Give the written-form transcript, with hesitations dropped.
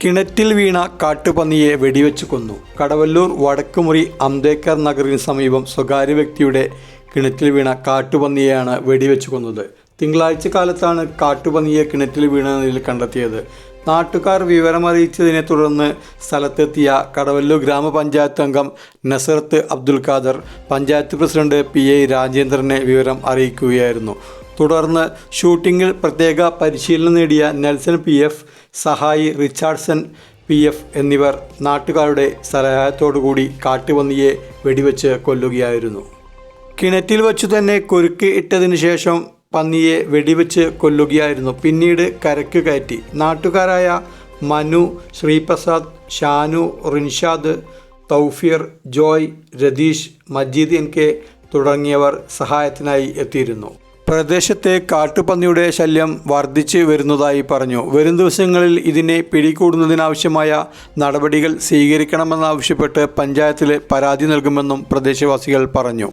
കിണറ്റിൽ വീണ കാട്ടുപന്നിയെ വെടിവെച്ച് കൊന്നു. കടവല്ലൂർ വടക്കുമുറി അംബേദ്കർ നഗറിന് സമീപം സ്വകാര്യ വ്യക്തിയുടെ കിണറ്റിൽ വീണ കാട്ടുപന്നിയെയാണ് വെടിവെച്ച് കൊന്നത്. തിങ്കളാഴ്ച കാലത്താണ് കാട്ടുപന്നിയെ കിണറ്റിൽ വീണ നിലയിൽ കണ്ടെത്തിയത്. നാട്ടുകാർ വിവരമറിയിച്ചതിനെ തുടർന്ന് സ്ഥലത്തെത്തിയ കടവല്ലൂർ ഗ്രാമപഞ്ചായത്ത് അംഗം നസറത്ത് അബ്ദുൽ ഖാദർ പഞ്ചായത്ത് പ്രസിഡന്റ് PI രാജേന്ദ്രനെ വിവരം അറിയിക്കുകയായിരുന്നു. തുടർന്ന് ഷൂട്ടിങ്ങിൽ പ്രത്യേക പരിശീലനം നേടിയ നെൽസൺ PF, സഹായി റിച്ചാർഡ്സൺ PF എന്നിവർ നാട്ടുകാരുടെ സഹായത്തോടുകൂടി കാട്ടുപന്നിയെ വെടിവെച്ച് കൊല്ലുകയായിരുന്നു. കിണറ്റിൽ വച്ചു തന്നെ കുരുക്ക് ഇട്ടതിനു ശേഷം പന്നിയെ വെടിവെച്ച് കൊല്ലുകയായിരുന്നു. പിന്നീട് കരക്ക് കയറ്റി. നാട്ടുകാരായ മനു, ശ്രീപ്രസാദ്, ഷാനു, റിൻഷാദ്, തൗഫീർ, ജോയ്, രതീഷ്, മജീദ് NK തുടങ്ങിയവർ സഹായത്തിനായി എത്തിയിരുന്നു. പ്രദേശത്തെ കാട്ടുപന്നിയുടെ ശല്യം വർദ്ധിച്ചു വരുന്നതായി പറഞ്ഞു. വരും ദിവസങ്ങളിൽ ഇതിനെ പിടികൂടുന്നതിനാവശ്യമായ നടപടികൾ സ്വീകരിക്കണമെന്നാവശ്യപ്പെട്ട് പഞ്ചായത്തിൽ പരാതി നൽകുമെന്നും പ്രദേശവാസികൾ പറഞ്ഞു.